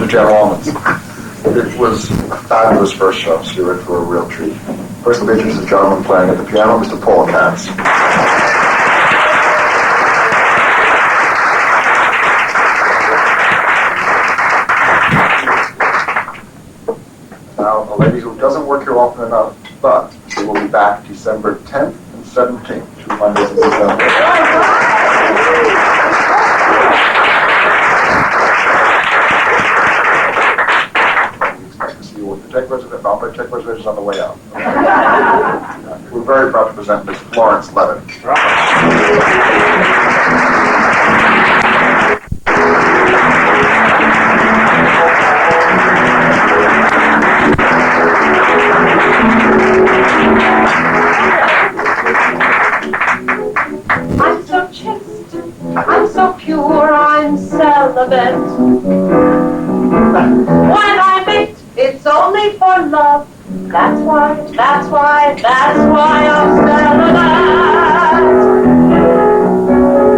the Jan Wallmans. It was a fabulous first show, so you're in for a real treat. First, let me introduce the gentleman playing at the piano, Mr. Paul Katz. Now, a lady who doesn't work here often enough, but she will be back December 10th and 17th, 2 Mondays in December. Check reservations on the way out. We're very proud to present Miss Florence Levitt. I'm so chaste, I'm so pure, I'm celibate. When I mate, it's only for love. That's why I'm celibate.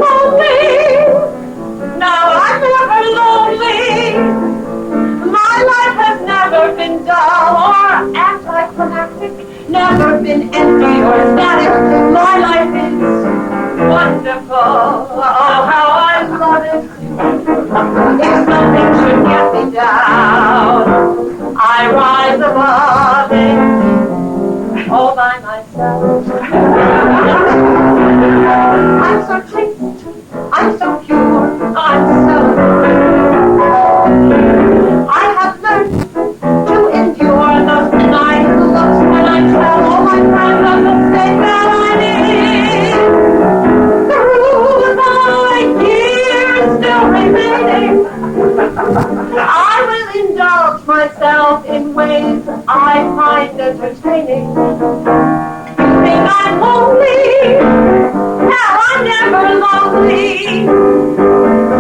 Lonely, no, I'm never lonely. My life has never been dull or anticlimactic, never been empty or static. My life is wonderful. Oh, how I love it. If something should get me down, I rise above it, all by myself. I'm so chaste, I'm so pure, I'm celibate. I have learned to endure those nice looks when I tell all my friends of the state that I'm in. Through the years still remaining, I will indulge myself in ways I find entertaining. You think I'm lonely? Now I'm never lonely.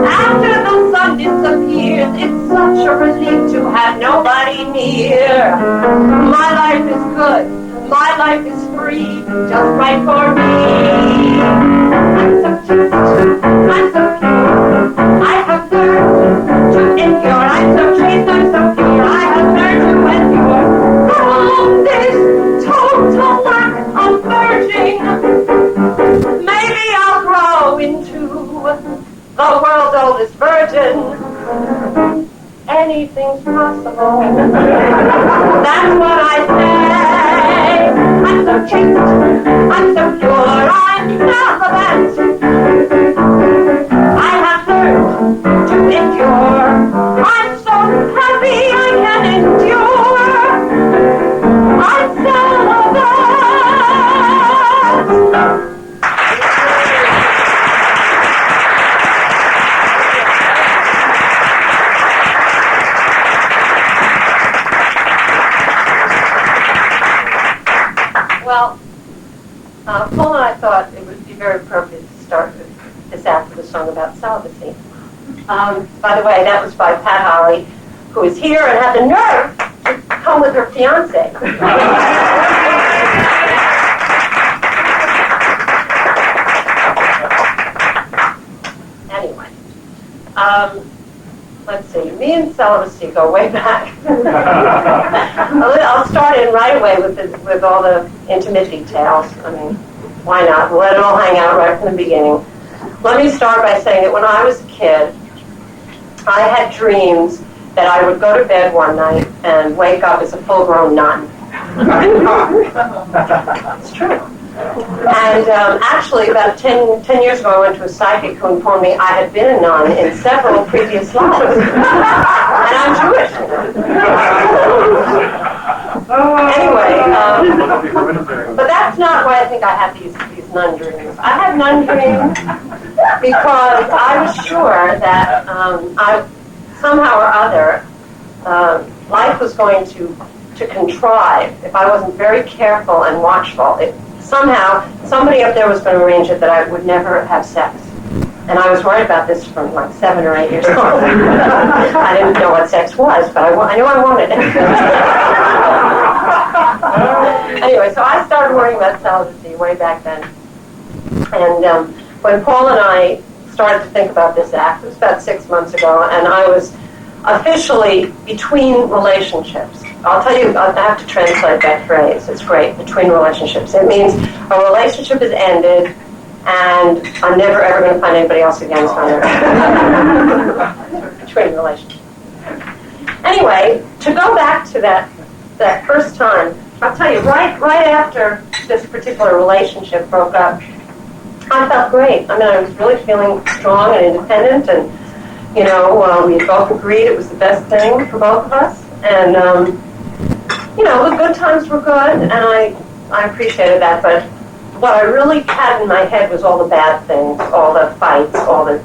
After the sun disappears, it's such a relief to have nobody near. My life is good, my life is free, just right for me. I'm so chaste, I'm so pure, I have learned to endure. I'm so chaste, I'm so pure, I have learned to endure. From this total lack of virgin, maybe I'll grow into the world's oldest virgin. Anything's possible. That's what I say. I'm so chaste, I'm so pure, I'm celibate. I have learned to endure. I'm so happy I can endure. I'm celibate. Well, Paul and I thought it would be very appropriate to start this act with a song about celibacy. By the way, that was by Pat Holley, who is here and had the nerve to come with her fiance. Anyway, let's see. Me and celibacy go way back. I'll start in right away with all the intimate details. I mean, why not? We'll let it all hang out right from the beginning. Let me start by saying that when I was a kid, I had dreams that I would go to bed one night and wake up as a full-grown nun. It's true. And actually, about 10 years ago, I went to a psychic who informed me I had been a nun in several previous lives. And I'm Jewish. Anyway, but that's not why I think I had these nun dreams. I had nun dreams because I was sure that I somehow or other life was going to contrive if I wasn't very careful and watchful. Somehow, somebody up there was going to arrange it that I would never have sex. And I was worried about this from like 7 or 8 years old. I didn't know what sex was, but I knew I wanted it. Anyway, so I started worrying about celibacy way back then. And when Paul and I started to think about this act, it was about 6 months ago, and I was officially between relationships. I'll tell you, I have to translate that phrase. It's great, between relationships. It means a relationship is ended, and I'm never ever going to find anybody else again. So between relationships. Anyway, to go back to that first time, I'll tell you, right after this particular relationship broke up, I felt great. I mean, I was really feeling strong and independent, and we had both agreed it was the best thing for both of us. And the good times were good, and I appreciated that. But what I really had in my head was all the bad things, all the fights, all the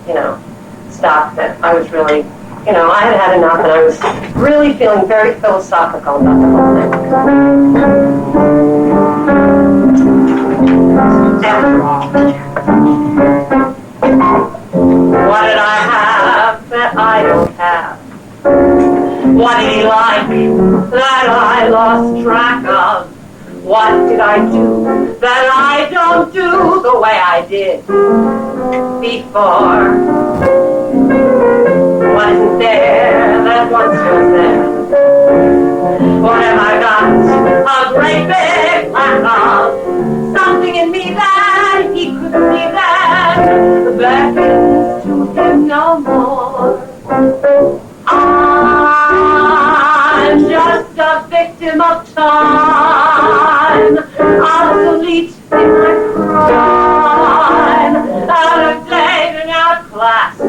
stuff that I was really, I had had enough, and I was really feeling very philosophical about the whole thing. What did I have that I don't have? What did he like that I lost track of? What did I do that I don't do the way I did before? What isn't there that once was there? What have I got? A great big lack of something in me that he couldn't see that beckons to him no more. I'm just a victim of time, obsolete in my prime, out of date and outclassed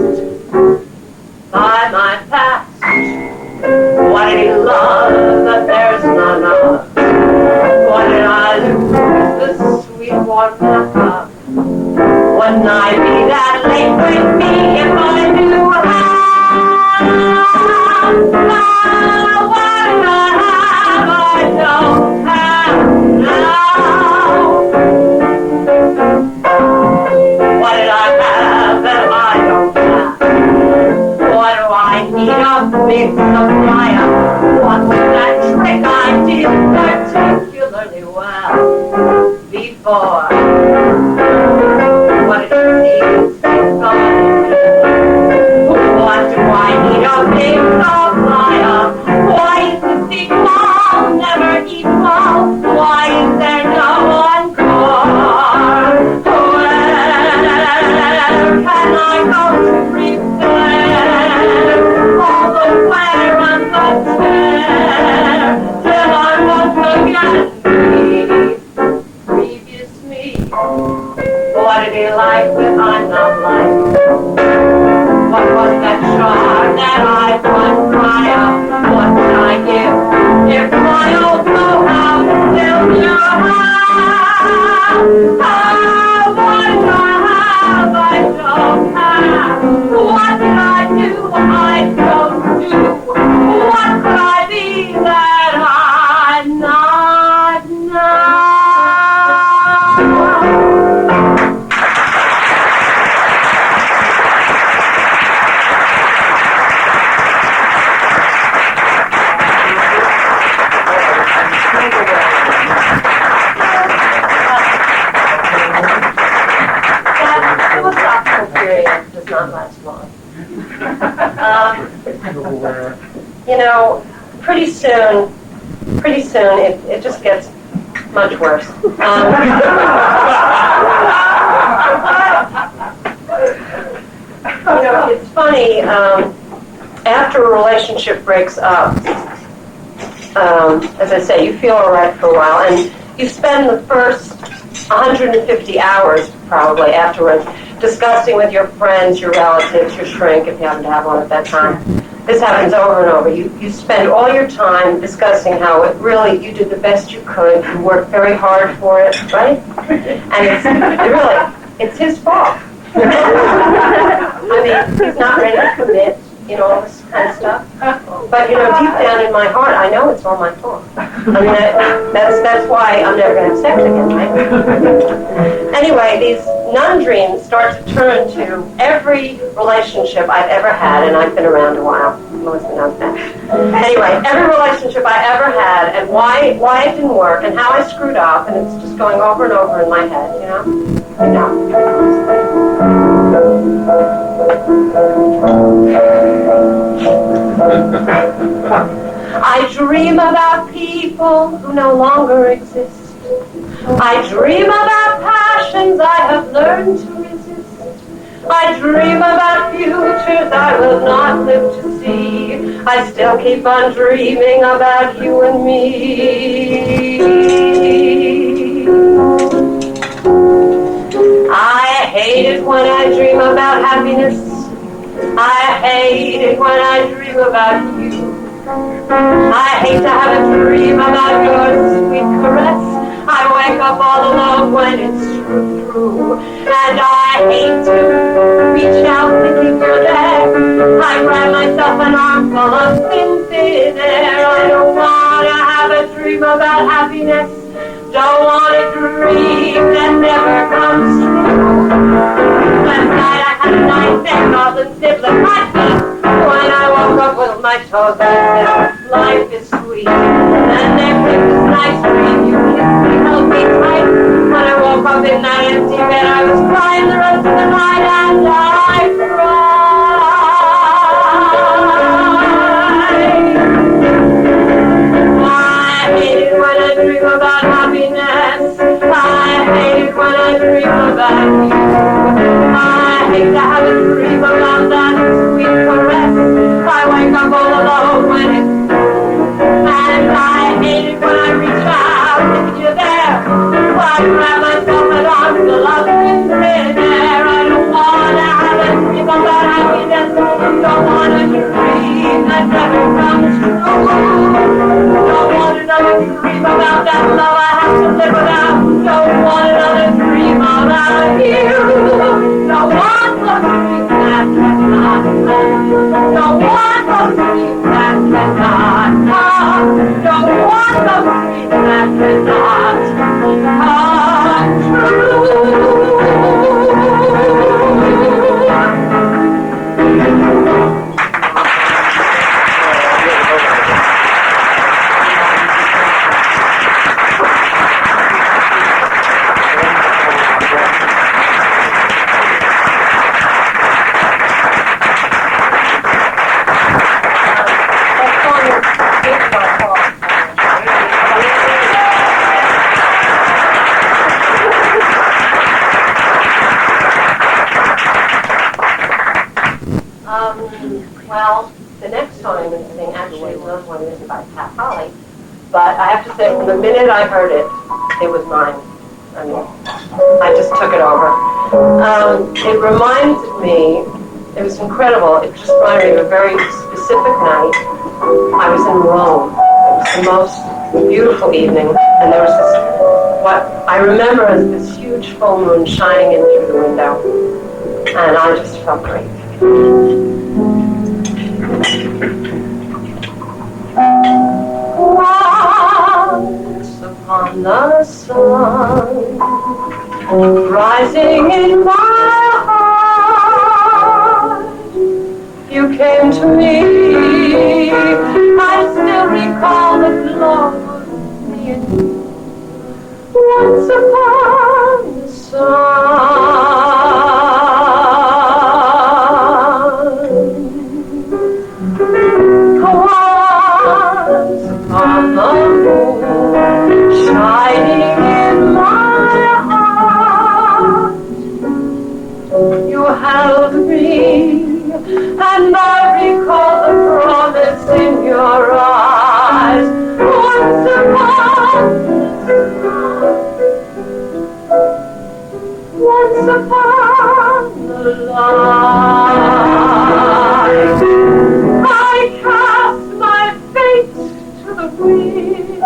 by my past. What did he love that there's none of? What did I lose the sweet warm lack of? Wouldn't I be that late with me if I knew how? What did I have I don't have now? What did I have that I don't have? What do I need a big supply of? What's that trick I did particularly well before? What did you see? What do I need a big supply of? Why is the sequel never equal? Why is there no encore? Where can I go to repair all the wear and the tear till I won't forget previous me? What did he like that I'm not like? What was that charm that I once cry out? What did I give if my old know-how still knew how? What did I have I don't have? What did I do I don't do? What could I be that I'm not now? Not last long. Pretty soon it just gets much worse. It's funny, after a relationship breaks up, as I say, you feel all right for a while, and you spend the first 150 hours probably afterwards discussing with your friends, your relatives, your shrink, if you happen to have one at that time. This happens over and over. You spend all your time discussing how you did the best you could, you worked very hard for it, right? And it's his fault. I mean, he's not ready to commit, all this kind of stuff. But, deep down in my heart, I know it's all my fault. I mean, that's why I'm never going to have sex again, right? Anyway, these nun dreams start to turn to every relationship I've ever had, and I've been around a while. Most of them know that. Anyway, every relationship I ever had, and why it didn't work, and how I screwed up, and it's just going over and over in my head, I dream about people who no longer exist. I dream about passions I have learned to resist. I dream about futures I will not live to see. I still keep on dreaming about you and me. I hate it when I dream about happiness. I hate it when I dream about you. I hate to have a dream about your sweet caress. I wake up all alone when it's true. And I hate to reach out thinking you're there. I grab myself an armful of thin air. I don't want to have a dream about happiness. Don't want a dream that never comes true. Last night I had a nightmare of the sibling my feet. When I woke up with my toes, I said, life is sweet. And then came this nice dream. You kissed me, held me tight. When I woke up in that empty bed, I was crying the rest of the night, and I cried. I hate it when I dream about happiness. I hate it when I dream about you. I hate to have a dream about that sweet caress. I wake up all alone when it's and I hate it when I reach out and you're there. I grab myself an armful of thin air. I don't want to have a dream about happiness. Don't want a dream that never comes true. Don't want another dream about that love I have to live without. Don't want another dream about you. Don't want those dreams that cannot last. Don't want those dreams that cannot come. Don't want those dreams that cannot come true. Well, the next song I'm going to sing actually is not one written by Pat Holley, but I have to say, from the minute I heard it, it was mine. I mean, I just took it over. It reminded me, it was incredible, it just reminded me of a very specific night. I was in Rome. It was the most beautiful evening, and there was this, what I remember as this huge full moon shining in through the window, and I just felt great. Once upon the sun, rising in my heart, you came to me. I still recall the glow of me and you. Once upon the sun. On the moon, shining in my heart, you held me, and I recall the promise in your eyes. Once upon the sun, once upon the light, I cast my fate to the wind.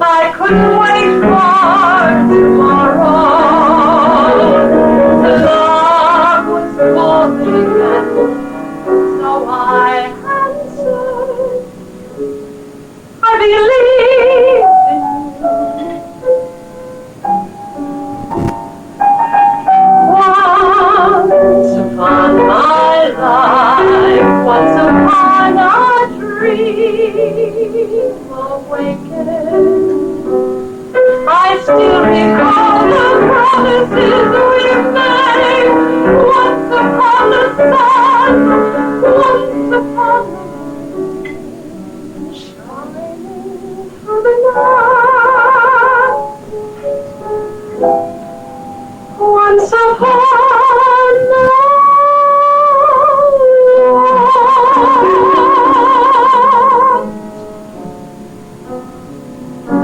I couldn't wait for tomorrow. The love was falling, and so I answered. I believe in you. Once upon my life, once upon a dream awakened, I still recall the promises we made. Once upon the sun, Once upon a moon shining through the night. Once upon a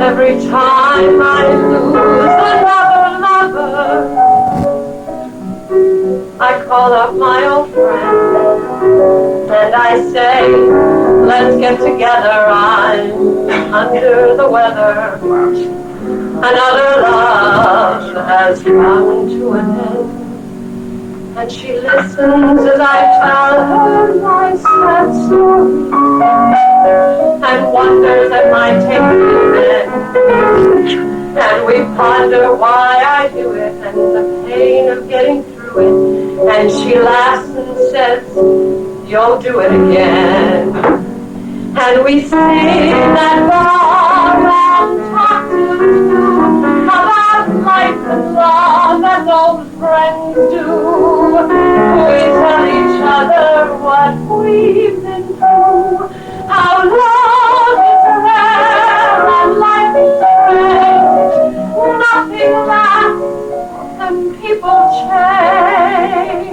every time I lose another lover, I call up my old friend and I say, let's get together, I'm under the weather. Another love has come to an end. And she listens as I tell her my sad story, and wonders at my taking it. And we ponder why I do it, and the pain of getting through it. And she laughs and says, you'll do it again. And we sing that bar and talk to you about life and love as old friends do. We tell each other what we've been through, how love is rare and life is strange. Nothing lasts and people change.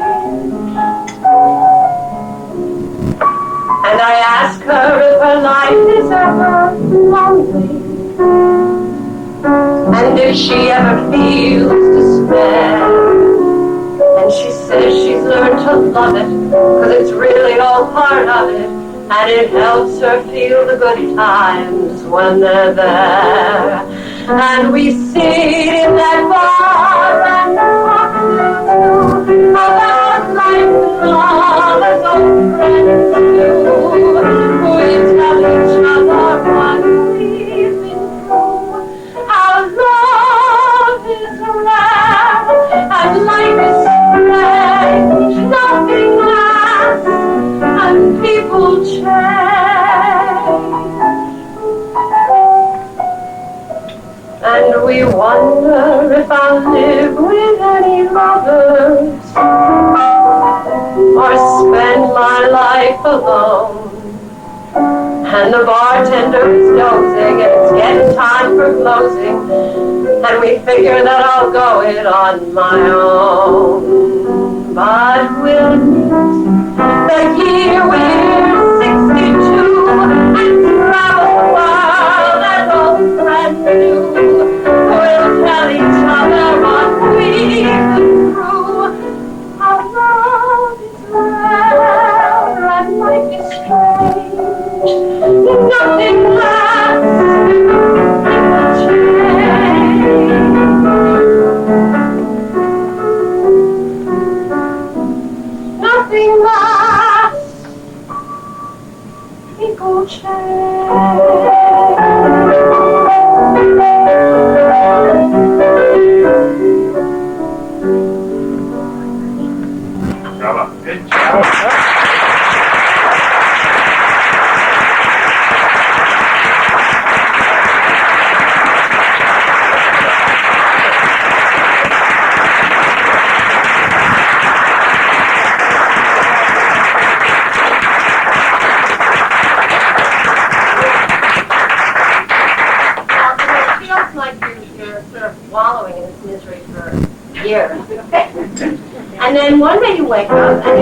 And I ask her if her life is ever lonely, and if she ever feels despair. And she says she's learned to love it, 'cause it's really all part of it, and it helps her feel the good times when they're there. And we sit in that bar and talk to about life and love as old friends do. We tell each other what we've been through, how love is rare and life is strange. Nothing lasts and people change. And we wonder if I'll live with any lovers or spend my life alone. And the bartender is dozing, and it's getting time for closing, and we figure that I'll go it on my own. But we'll meet the year we're 62 and travel the world as old friends do. We'll tell each other what we've been through, how love is rare and life is strange. Nothing lasts, people change. Nothing lasts, people change. Bravo. Good job. And then one day you wake up and,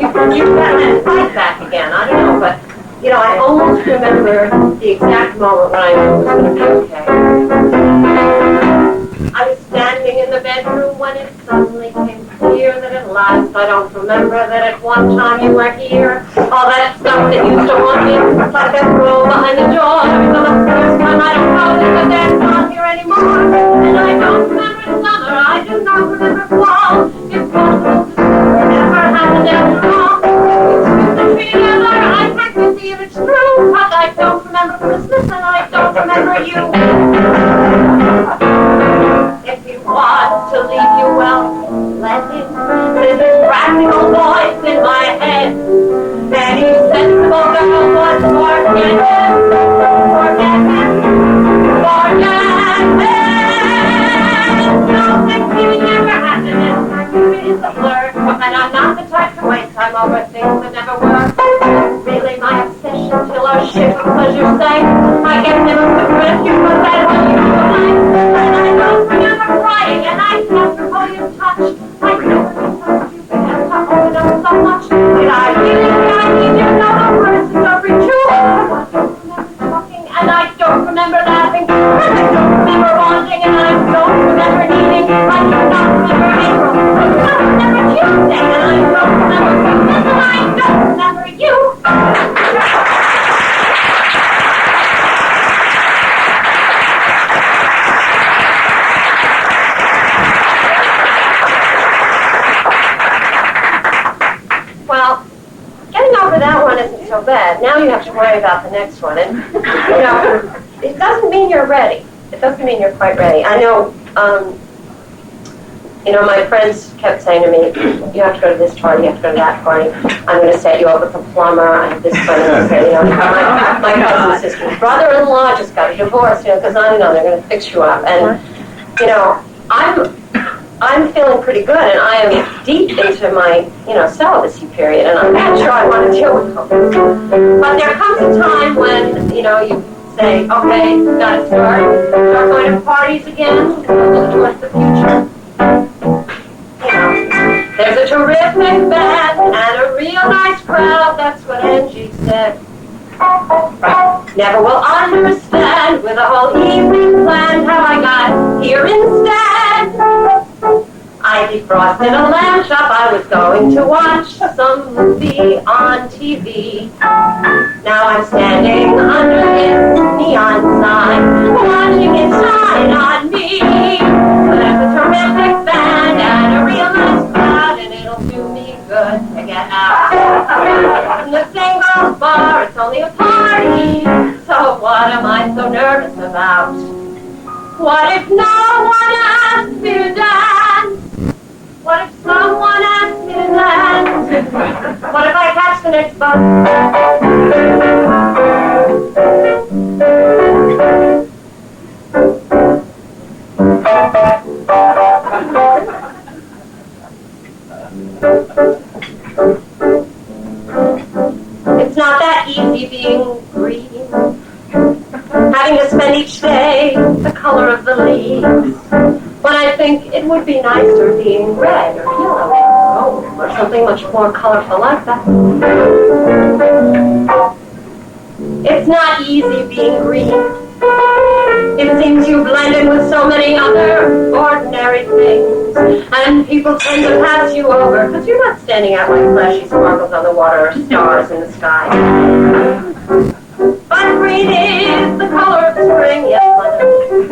you've got that fight back again. I don't know, but, I almost remember the exact moment when I knew it was going to be okay. I was standing in the bedroom when it suddenly came clear that at last I don't remember that at one time you were here. All that stuff that used to haunt me, like that roll behind the door. Every time the first time I don't know that the dead's not here anymore. And I don't remember summer, I do not remember fall. It's possible this never happened after all. It's with the tree together, I can't believe it's true. But I don't remember Christmas and I don't remember you. If he wants to leave you well, let him. There's this practical voice in my head. Any sensible girl would forget him. Forget him. Forget him. No, thanksgiving never happened. Thanksgiving is a blur. And I'm not the type to nights I'm over things that never were. Really my obsession till our ship of pleasure sank. I guess there was some refuge, but that was you tonight. And I don't remember crying, and I can't recall your touch. I never been so stupid as to open up so much. Did I really need you know the words of every truth? I don't remember talking, and I don't remember laughing. And I don't remember wanting, and I don't remember needing. I do not remember April. I don't remember Tuesday, and I don't remember Christmas, and I don't remember you. Well, getting over that one isn't so bad. Now you have to worry about the next one. And, it doesn't mean you're ready. It doesn't mean you're quite ready. I know, my friends kept saying to me, you have to go to this party, you have to go to that party. I'm going to set you up with a plumber. I have this friend, and my cousin's sister's brother-in-law just got a divorce, because they're going to fix you up. And, I'm feeling pretty good, and I am deep into my, celibacy period, and I'm not sure I want to deal with it. But there comes a time when, you say, okay, got to start going to parties again, look towards the future. There's a terrific band and a real nice crowd, that's what Angie said. Never will understand with a whole evening planned how I got here instead. I defrosted a lamb chop, I was going to watch some movie on TV. Now I'm standing under this neon sign, watching it shine on me. There's a terrific band and a real nice crowd, and it'll do me good to get out from the singles bar. It's only a party, so what am I so nervous about? What if no one asks me to dance? What if someone asks me to dance? What if I catch the next bus? It's not that easy being green, having to spend each day the color of the leaves, when I think it would be nicer being red or yellow or gold or something much more colorful like that. It's not easy being green. It seems you blend in with so many other ordinary things, and people tend to pass you over because you're not standing out like flashy sparkles on the water or stars in the sky. But green is the color of spring, yes, green is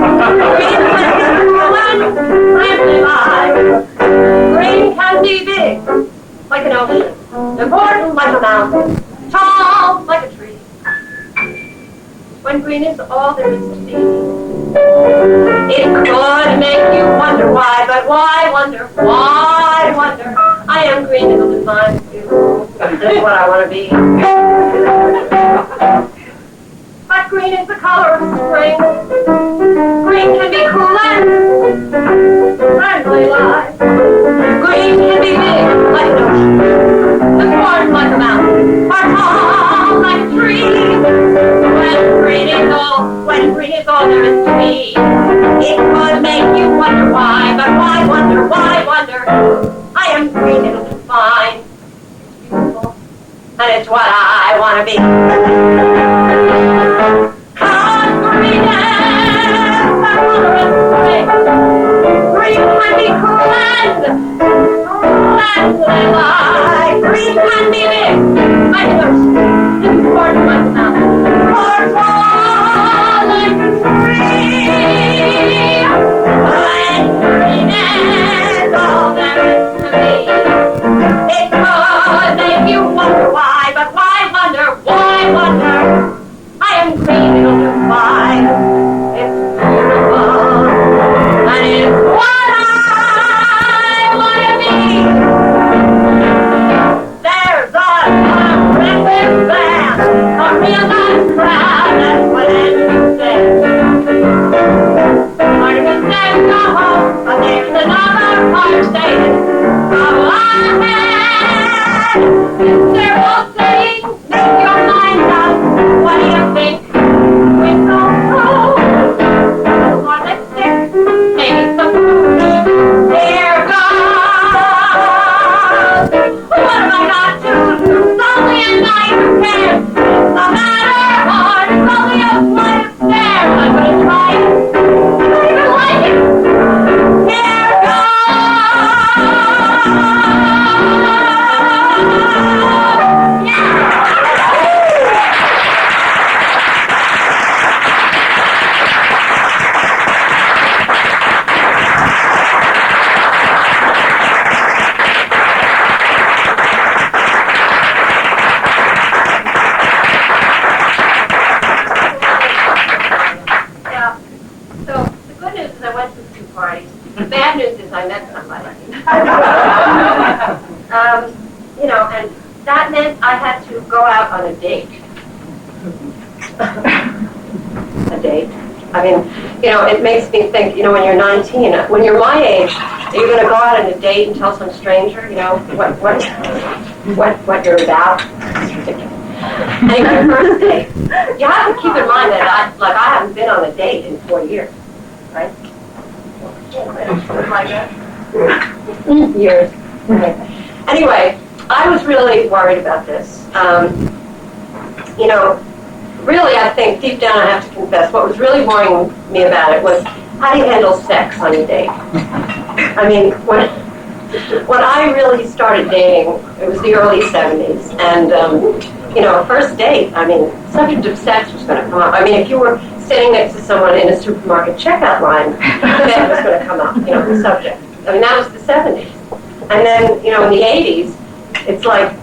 friendly life. Green can be big, like an ocean, important like a mountain, tall like a tree. When green is all there is to be, it could make you wonder why, but why wonder, why wonder? I am green, it'll define you. That's what I want to be. But green is the color of spring. Green can be cool and friendly life. Green can be big like an ocean, important like a mountain, or tall like a tree. When green is all there is to be, it could make you wonder why, but why wonder, why wonder? I am green, it'll be fine. It's beautiful, and it's what I want to be. Cause green is the color of spring. Green can be cool and light. Green can be big, like an ocean, important like a mountain, or tall like a tree. When green is all there is to be, it could make you wonder why, but why wonder, why wonder? I am green. I met somebody. And that meant I had to go out on a date. A date. I mean, it makes me think, when you're 19, when you're my age, are you going to go out on a date and tell some stranger, what you're about? It's ridiculous. Anyway, first date. You have to keep in mind that I haven't been on a date in 4 years, right? Something like that. Years. Anyway, I was really worried about this. Really, I think deep down I have to confess, what was really worrying me about it was how do you handle sex on a date? I mean, when I really started dating, it was the early 70s, and first date, I mean, subject of sex was going to come up. I mean, if you were standing next to someone in a supermarket checkout line, that was going to come up, the subject. I mean, that was the 70s. And then, in the 80s, it's like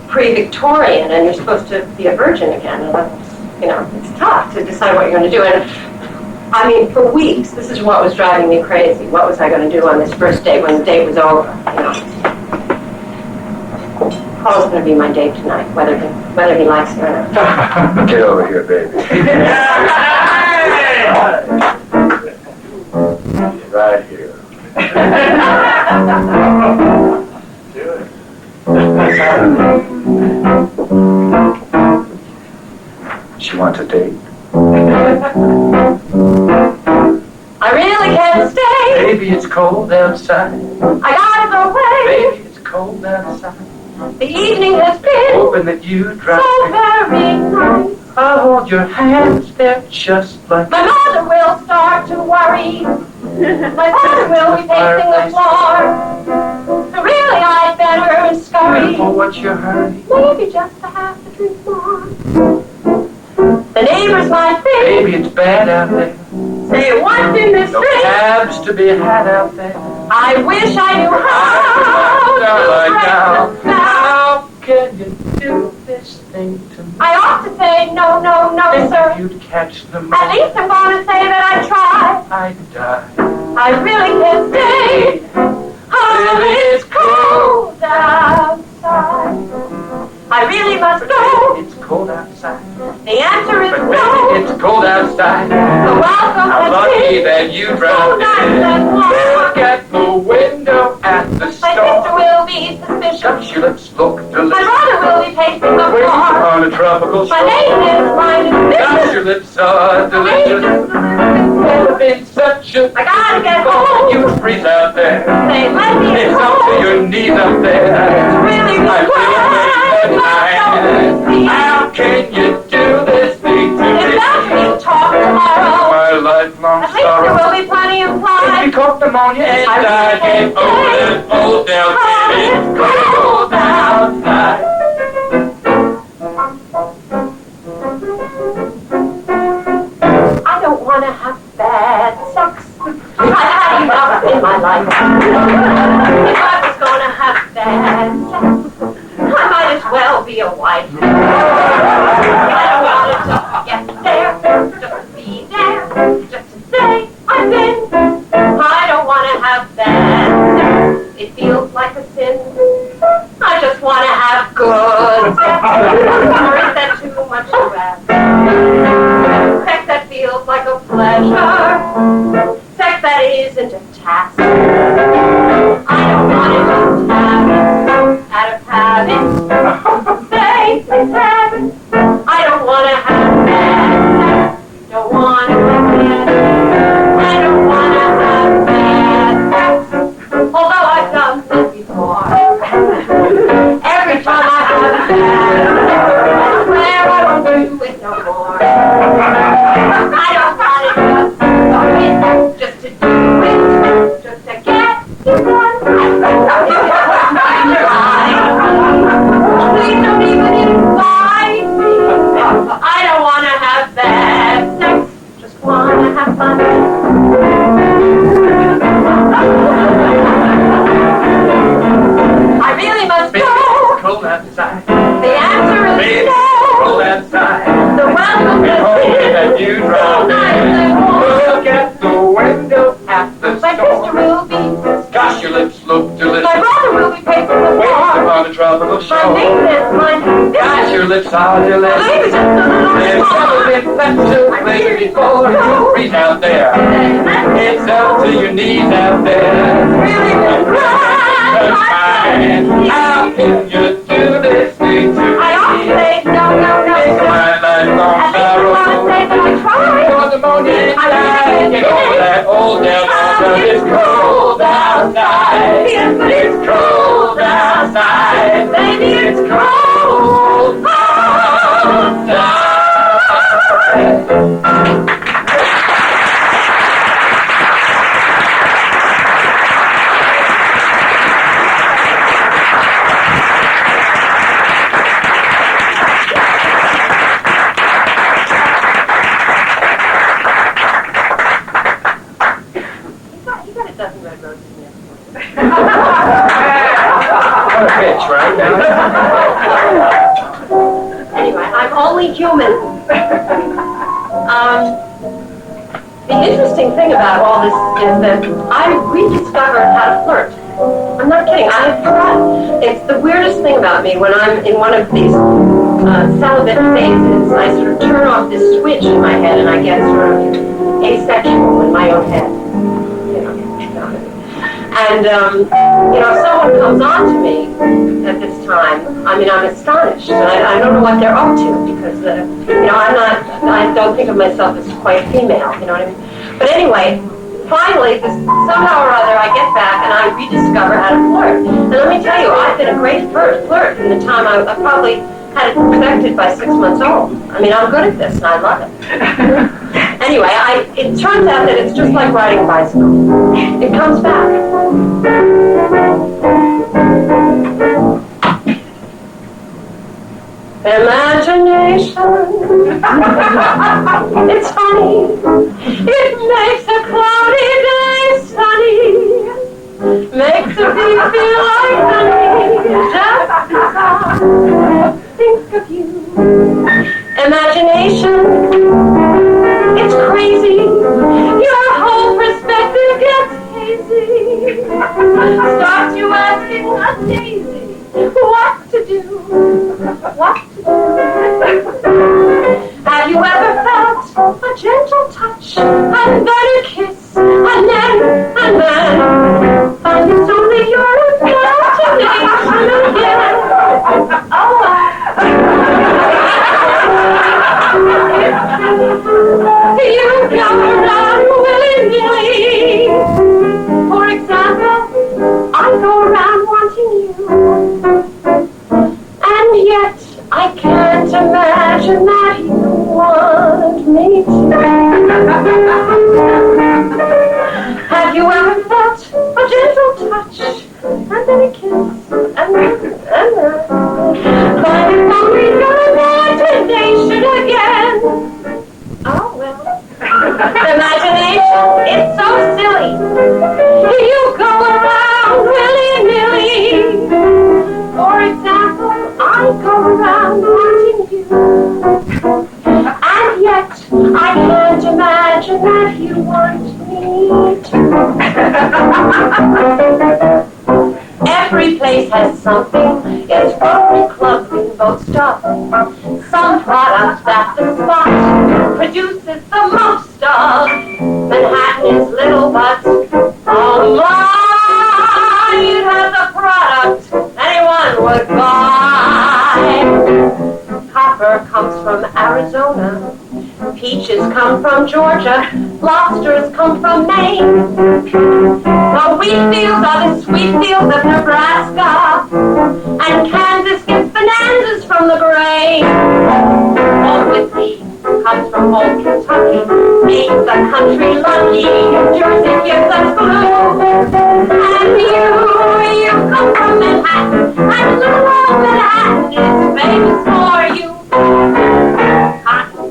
pre-Victorian, and you're supposed to be a virgin again. And it's tough to decide what you're going to do. And I mean, for weeks, this is what was driving me crazy. What was I going to do on this first date when the date was over? Paul's going to be my date tonight, whether he likes it or not. Get over here, baby. Right here. She wants a date. I really can't stay. Baby, it's cold outside. I gotta go away. Baby, it's cold outside. The evening has been Hoping that you drive so me. very nice. I'll hold your hands, they're just like My mother will start to worry. My father will be pacing the floor. So really I'd better scurry. for what you heard. Maybe just a half a drink more. The neighbors might think, Baby, it's bad out there. say what's in this No drink? cabs to be had out there. I wish I knew how to break the spell. How can you do this thing to me? I ought to say no, no, no, If sir. you'd catch the At moon, least I'm going to say that I tried. I'd die. I really can't stay. Oh, it's cold outside. I really must go. It's cold outside. The answer is But no. baby, it's cold outside. The welcome How has lucky been that you so dropped nice in. and warm. Look at the window at the My sister store. will be suspicious. Gosh, your lips look My delicious. brother will be pacing the Wings floor. on a tropical My shore. neighbor's mind is Gosh, vicious. your lips are delicious. It's been such a I gotta get cold home. you freeze out there. Say, let me It's up to home. your knees up there. It's really I good. feel how can you do this thing to If me? that's me, talk tomorrow. My lifelong At least there sorrow. will be plenty of If you time. caught pneumonia and I died, really get over that old down it's cold outside. I don't want to have bad sex. I've had enough in my life. If I was going to have bad sex, I might as well be a wife. I don't want to just get there, just to be there, just to say I've been. I don't want to have bad sex. It feels like a sin. I just want to have good sex. Or is that too much to ask? Sex that feels like a pleasure. Sex that isn't a task. I don't want to just have it out of habit. Say it's habit. I don't want to have bad sex. Don't want to have bad. I don't want to have bad sex. Although I've done this before. Every time I have bad sex, I swear I won't do it no more. I don't want it just to do it, just to get it done. Please don't even invite me. I don't want to have bad sex, just want to have fun. I really must Baby, go. it's cold outside. The answer is Baby, it's cold no. outside. The welcome And hoping that has you been so drop nice in. and warm. Look at the window at the My sister store. will be Gosh, little My show. name is my... Gosh, your lips are delicious. My name is just a little There's never been such a pleasure before. You reach out there. It's up to your knees out there. How can you do this thing to me? I ought to say, no. It's my lifelong sorrow. I say that I tried. For the morning light, get over that old down on it's cold outside. Yes, but It's cold outside. baby, it's Cold outside. You got a dozen red roses in there. What a bitch, right? Anyway, I'm only human. The interesting thing about all this is that I rediscovered how to flirt. I'm not kidding. I forgot. It's the weirdest thing about me when I'm in one of these celibate phases. I sort of turn off this switch in my head and I get sort of asexual in my own head. And, if someone comes on to me at this time, I mean, I'm astonished. And I don't know what they're up to because, I don't think of myself as quite female, you know what I mean? But anyway, finally, somehow or other, I get back and I rediscover how to flirt. And let me tell you, I've been a great flirt in the time I probably had it perfected by 6 months old. I mean, I'm good at this and I love it. Anyway, it turns out that it's just like riding a bicycle. It comes back. Imagination. It's funny. It makes a cloudy day sunny. Makes me feel like honey. Just as I think of you. Imagination. It's crazy. Your whole perspective gets hazy. Starts you asking a daisy what to do. What to do. Have you ever felt a gentle touch and then a kiss and then and it's only your imagination again. You go around willy-nilly. For example, I go around wanting you, and yet I can't imagine that you want me to. Have you ever felt a gentle touch and then a kiss and then but it's only your imagination again. Oh, well. Imagination, it's so silly. You go around willy-nilly. For example, I go around wanting you. And yet, I can't imagine that you want me to. Every place has something. It's Rotary Club we both stop. Some product that the spot produces the most of. Manhattan is little, but oh my, it has a product anyone would buy. Copper comes from Arizona. Peaches come from Georgia. Lobsters come from Maine. The wheat fields are the sweet fields of Nebraska. And Kansas gets bonanzas from the grain. Old whiskey comes from old Kentucky. Makes the country lucky. New Jersey gives us blue. And you come from Manhattan. And little old Manhattan is famous for you. Cotton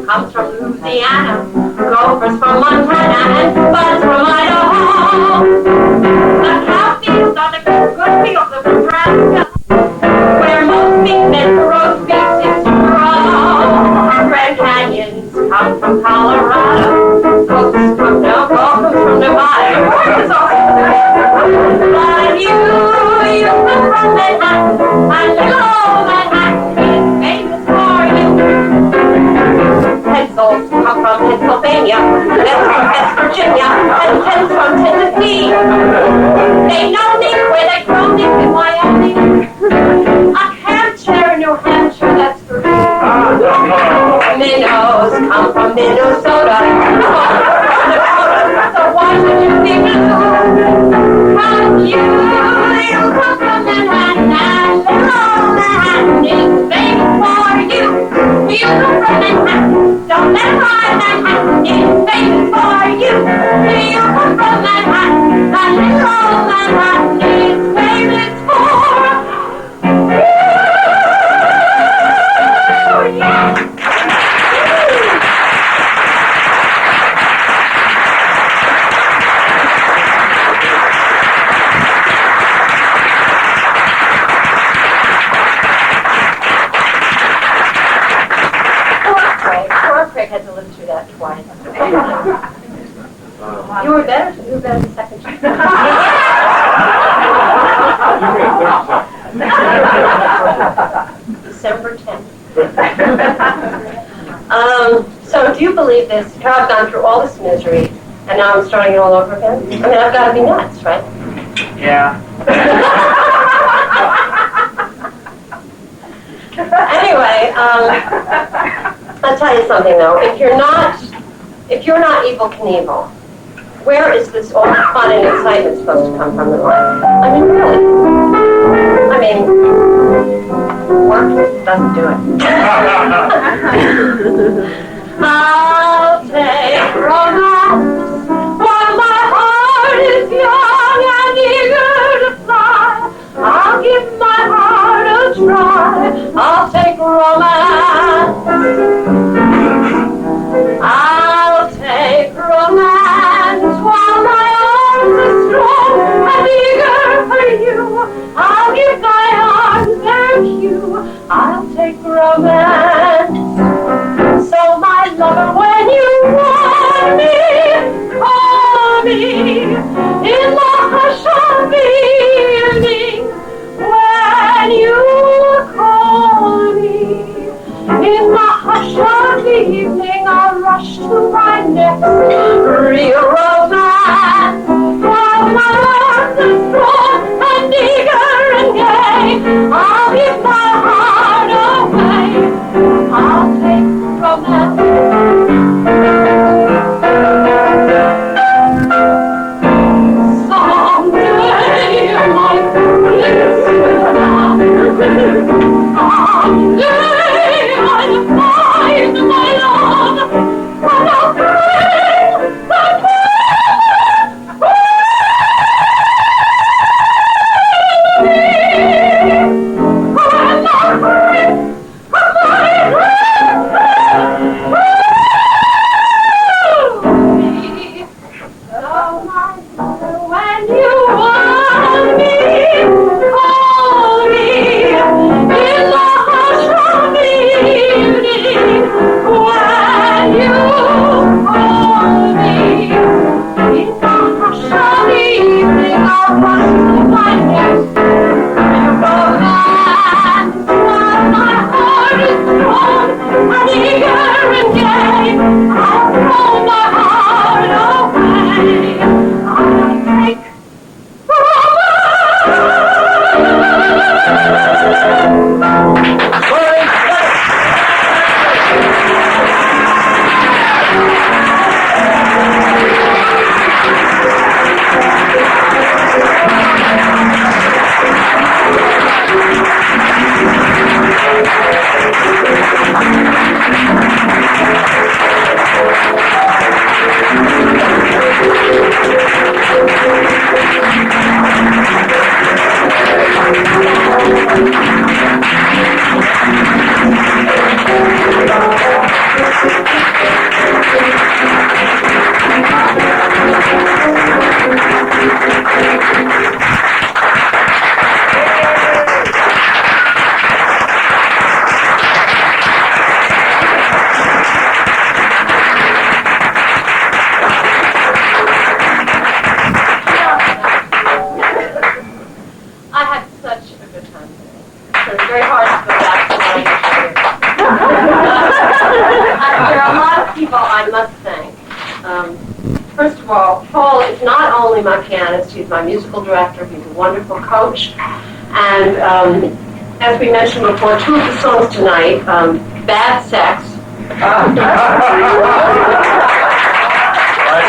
comes from Louisiana. Gophers from Montana. And buds from Idaho. The cow fields are the good fields of Nebraska. Where most beef and roast beef seems to grow. Grand Canyons come from Colorado. Goats from Nevada. Horses also. But you come from Manhattan. Virginia, West Virginia, and Ken's from Tennessee. They know me where they grow me in Wyoming. A camp chair in New Hampshire, that's for me. Minnows come from Minnesota. So why should you be blue? From you, you come from Manhattan. Hello, Manhattan is famous for you. You come from Manhattan. Don't let Manhattan is famous for you. You come from Manhattan. And hello, Manhattan is famous for you. Yeah. Had to live through that twice. You were better the second time. December 10th. So do you believe this? Here I've gone through all this misery, and now I'm starting it all over again? I mean, I've got to be nuts, right? Yeah. Anyway, I'll tell you something though. If you're not Evel Knievel, where is this all fun and excitement supposed to come from in life? I mean, really. I mean, work doesn't do it. I'll take romance while my heart is young and eager to fly. I'll give my heart a try. I'll take romance. I'll take romance while my arms are strong and eager for you. I'll give my arms their cue. I'll take romance. So my lover, when you want me, call me in the hush of the evening. When you call me in the hush of the evening, I'll rush to my next real romance. While my arms are strong and eager and gay, I'll give my heart away. I'll take romance. Someday, my prince will come. Someday, I'll find my love, and I'll bring the people I must thank. of all, Paul is not only my pianist, he's my musical director, he's a wonderful coach, and as we mentioned before, two of the songs tonight, Bad Sex. My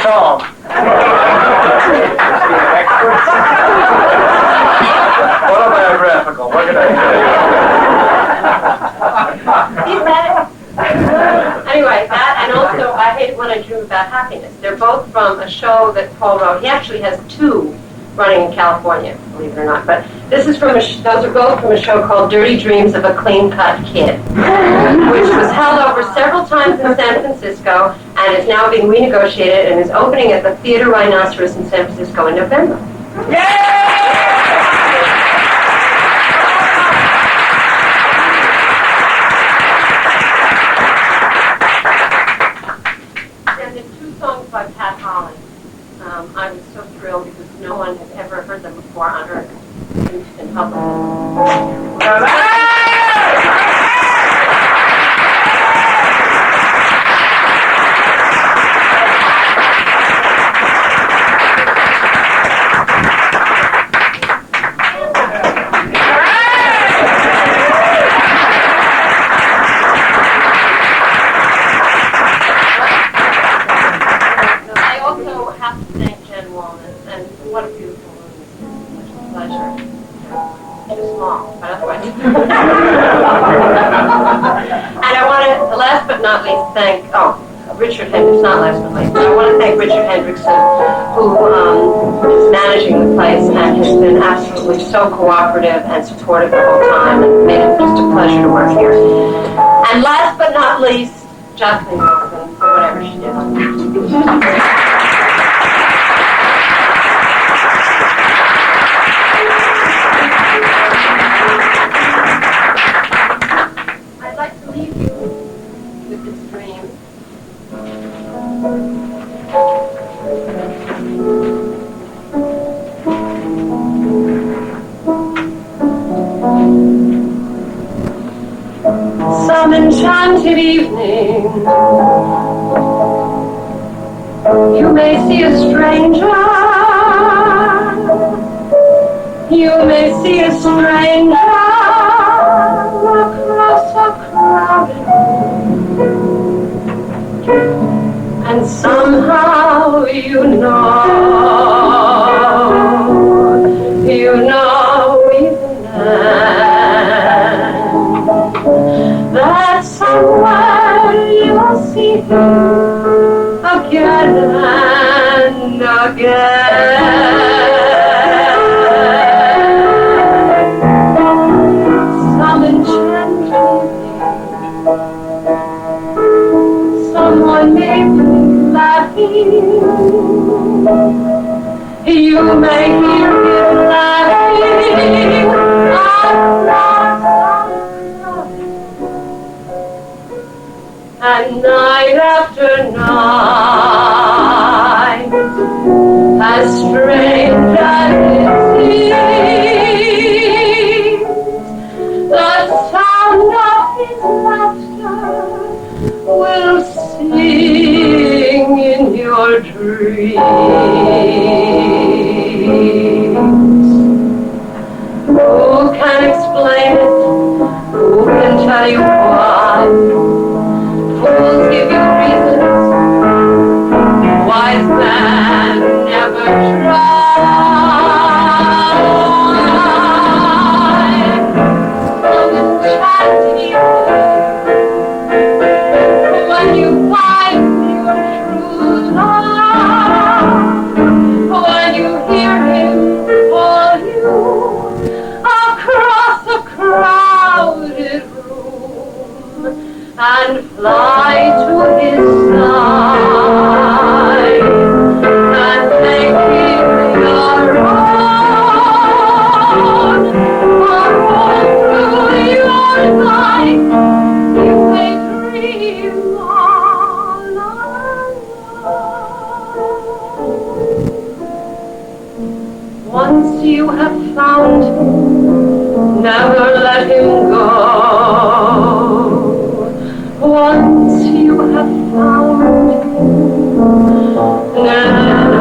song. Autobiographical, what can I say? He said it. Anyway, that, and also I Hate It When I Dream About Happiness. They're both from a show that Paul wrote. He actually has two running in California, believe it or not. But this is from those are both from a show called Dirty Dreams of a Clean-Cut Kid, which was held over several times in San Francisco and is now being renegotiated and is opening at the Theater Rhinoceros in San Francisco in November. And the two songs by Pat Holley. I was so thrilled because no one had ever heard them before on Earth in public. I also have to thank Jan Wallman, and what a beautiful room. Such a pleasure. Too small, but otherwise. And I want to, last but not least, thank, Richard Hendrickson, not last but least, but I want to thank Richard Hendrickson, who is managing the place and has been absolutely so cooperative and supportive the whole time, and made it just a pleasure to work here. And last but not least, Jocelyn Wilson, for whatever she did. I'd like to leave you with this dream. Some enchanted evening, you may see a stranger. You may see a stranger across a crowded room, and somehow you know even then, that somewhere you'll see him again and again. Some enchanted evening, someone may be laughing. You may hear him laughing across and night after night, as strange as it seems, the sound of his laughter will sing in your dreams. Who can explain it? Who can tell you why? Fools give you reasons, wise men never try. Some enchanted evening, when you find your true love, when you hear him call you across a crowded room, and fly to his side and make him your own. For all through your life you may dream all alone. Once you have found him, never let him go. Once you have found him, never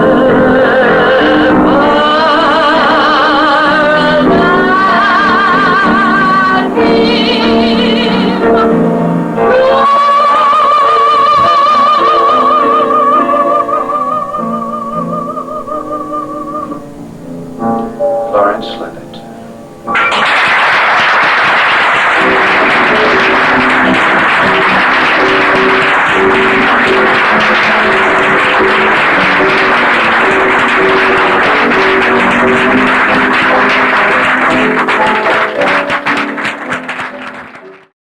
Florence Levitt.